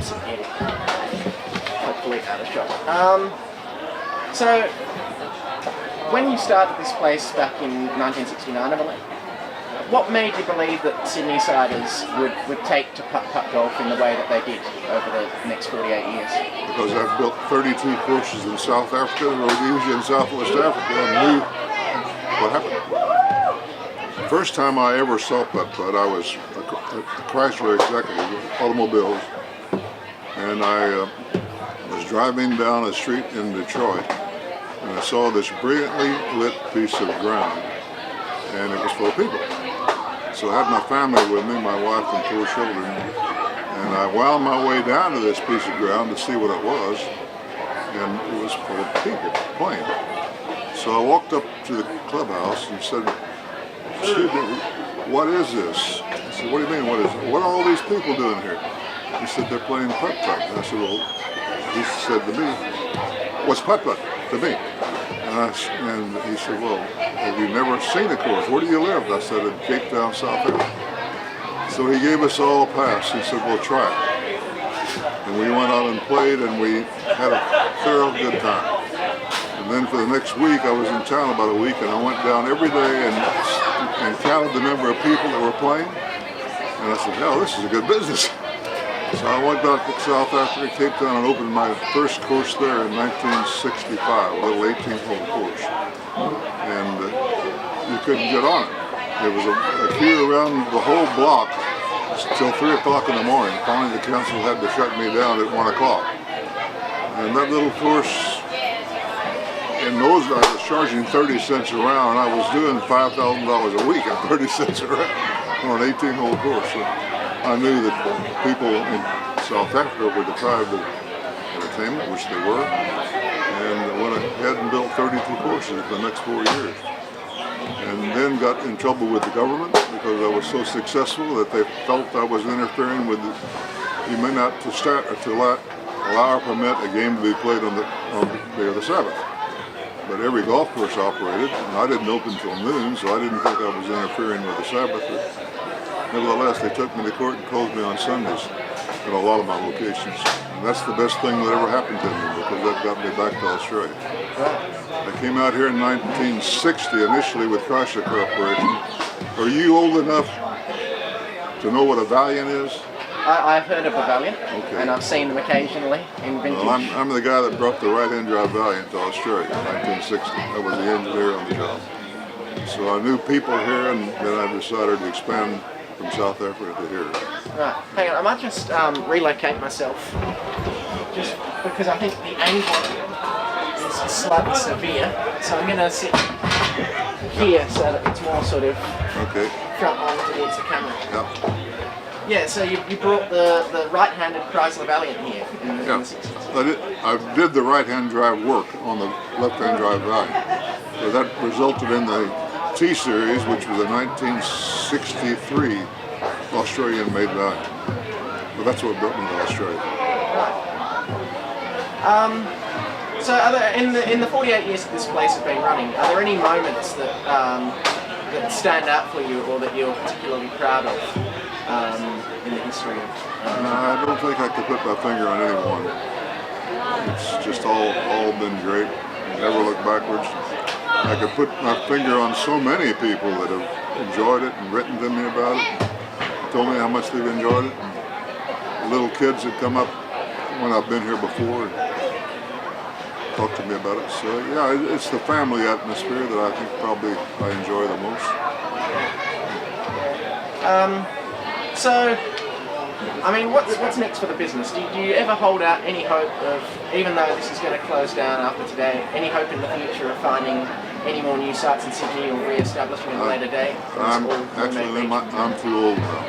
sit here. Hopefully out of shot. So, when you started this place back in 1969, I believe, what made you believe that Sydney-siders would take to putt-putt golf in the way that they did over the next 48 years? Because I've built 32 courses in South Africa, Rhodesia, and Southwest Africa, and knew what happened. First time I ever saw putt-putt, I was a Chrysler executive with automobiles, and I was driving down a street in Detroit, and I saw this brilliantly lit piece of ground, and it was full of people. So I had my family with me, my wife and 4 children, and I wound my way down to this piece of ground to see what it was, and it was full of people playing. So I walked up to the clubhouse and said, "Excuse me, what is this?" I said, "What do you mean, what is it? What are all these people doing here?" He said, "They're playing putt-putt." And I said, "Well," he said to me, "What's putt-putt to me?" And he said, "Well, have you never seen a course? Where do you live?" I said, "In Cape Town, South Africa." So he gave us all a pass. He said, "Well, try it." And we went out and played, and we had a thorough good time. And then for the next week, I was in town about a week, and I went down every day and counted the number of people that were playing. And I said, "Hell, this is a good business." So I went back to South Africa, Cape Town, and opened my first course there in 1965, a little 18-hole course. And you couldn't get on it. There was a queue around the whole block till 3 o'clock in the morning. Finally, the council had to shut me down at 1 o'clock. And that little course, in those days, I was charging 30 cents a round. I was doing $5,000 a week at 30 cents a round on an 18-hole course. So I knew that people in South Africa were deprived of entertainment, which they were, and went ahead and built 32 courses for the next 4 years. And then got in trouble with the government because I was so successful that they felt I was interfering with you may not allow or permit a game to be played on the day of the Sabbath. But every golf course operated, and I didn't open till noon, so I didn't think I was interfering with the Sabbath. But nevertheless, they took me to court and closed me on Sundays at a lot of my locations. And that's the best thing that ever happened to me because that got me back to Australia. I came out here in 1960 initially with Chrysler Corporation. Are you old enough to know what a Valiant is? I've heard of a Valiant, okay. And I've seen them occasionally in vintage. Well, I'm the guy that brought the right-hand drive Valiant to Australia in 1960. I was the engineer on the job. So I knew people here, and then I decided to expand from South Africa to here. Right, hang on, I might just relocate myself, just because I think the angle is slightly severe, so I'm going to sit here so that it's more sort of front on towards the camera. Yep. Yeah, so you brought the right-handed Chrysler Valiant here in the 60s. I did the right-hand drive work on the left-hand drive Valiant. So that resulted in the T-Series, which was a 1963 Australian-made Valiant. But that's what brought me to Australia. Right. So are there, in the 48 years that this place has been running, are there any moments that stand out for you or that you're particularly proud of in the history of... No, I don't think I could put my finger on any one. It's just all been great. Never look backwards. I could put my finger on so many people that have enjoyed it and written to me about it, told me how much they've enjoyed it. And little kids have come up when I've been here before and talked to me about it. So yeah, it's the family atmosphere that I think probably I enjoy the most. So, I mean, what's next for the business? Do you ever hold out any hope of, even though this is going to close down after today, any hope in the future of finding any more new sites in Sydney or re-establishing at a later date? I'm too old now.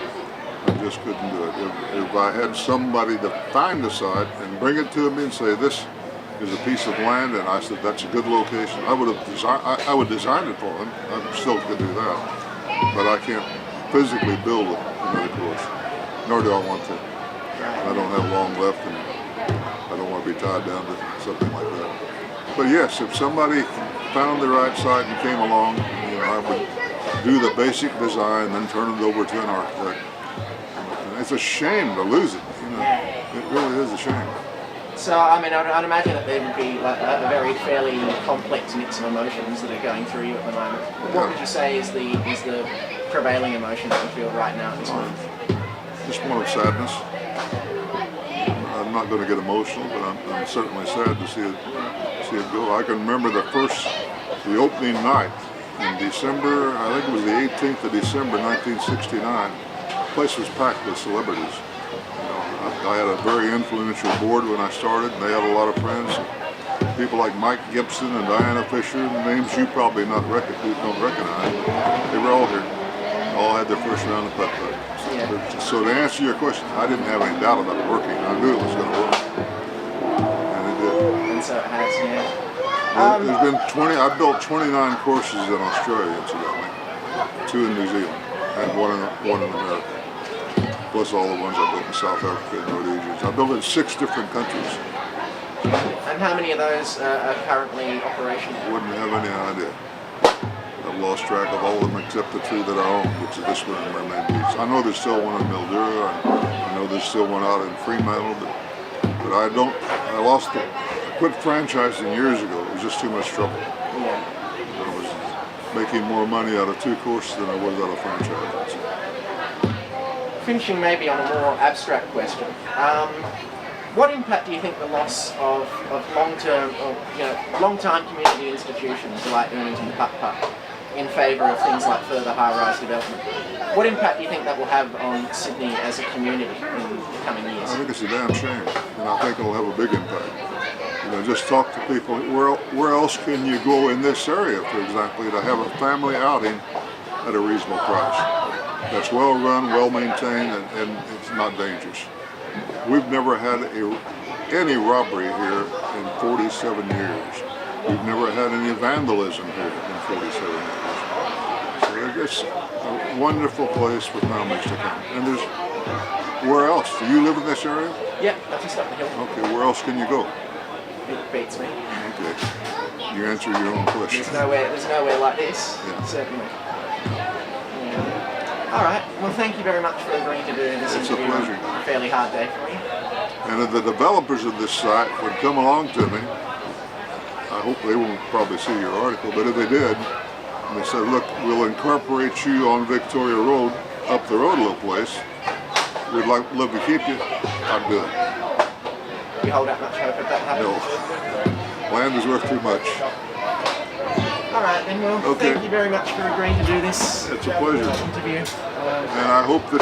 I just couldn't do it. If I had somebody to find a site and bring it to me and say, this is a piece of land, and I said, that's a good location, I would design it for them. I still could do that. But I can't physically build another course, nor do I want to. I don't have long left, and I don't want to be tied down to something like that. But yes, if somebody found the right site and came along, I would do the basic design, then turn it over to an architect. And it's a shame to lose it. You know, it really is a shame. So, I mean, I'd imagine that there would be like a very fairly complex mix of emotions that are going through you at the moment. What would you say is the prevailing emotion that you feel right now at this moment? Just one of sadness. I'm not going to get emotional, but I'm certainly sad to see it go. I can remember the opening night in December. I think it was the 18th of December, 1969. The place was packed with celebrities. I had a very influential board when I started, and they had a lot of friends. People like Mike Gibson and Diana Fisher, names you probably don't recognize. They were all here. All had their first round of putt-putt. Yeah. So to answer your question, I didn't have any doubt about it working. I knew it was going to work, and it did. And so it has, yeah. There's been I've built 29 courses in Australia, incidentally, 2 in New Zealand, and one in America. Plus all the ones I built in South Africa and Rhodesia. I built in 6 different countries. And how many of those are currently operational? Wouldn't have any idea. I've lost track of all of them except the 2 that I own, which is this one in Mermaid Beach. I know there's still one in Mildura, I know there's still one out in Fremantle, but I quit franchising years ago. It was just too much trouble. Yeah. I was making more money out of 2 courses than I was out of franchising. Finishing maybe on a more abstract question, what impact do you think the loss of long-time community institutions like Ermington Putt-Putt in favour of things like further high-rise development, what impact do you think that will have on Sydney as a community in the coming years? I think it's a damn shame, and I think it'll have a big impact. Just talk to people. Where else can you go in this area, for example, to have a family outing at a reasonable price? That's well run, well maintained, and it's not dangerous. We've never had any robbery here in 47 years. We've never had any vandalism here in 47 years. So it's a wonderful place for families to come. And where else? Do you live in this area? Yeah, that's just up the hill. Okay, where else can you go? It beats me. Okay, you answer your own question. There's nowhere like this, certainly. All right. Well, thank you very much for agreeing to do this interview. It's a pleasure. A fairly hard day for me. And if the developers of this site would come along to me, I hope they won't probably see your article, but if they did, and they said, look, we'll incorporate you on Victoria Road, up the road a little place, we'd love to keep you, I'd do it. You hold out much hope of that happening? No. Land is worth too much. All right, then. Well, thank you very much for agreeing to do this. It's a pleasure. Interview. And I hope that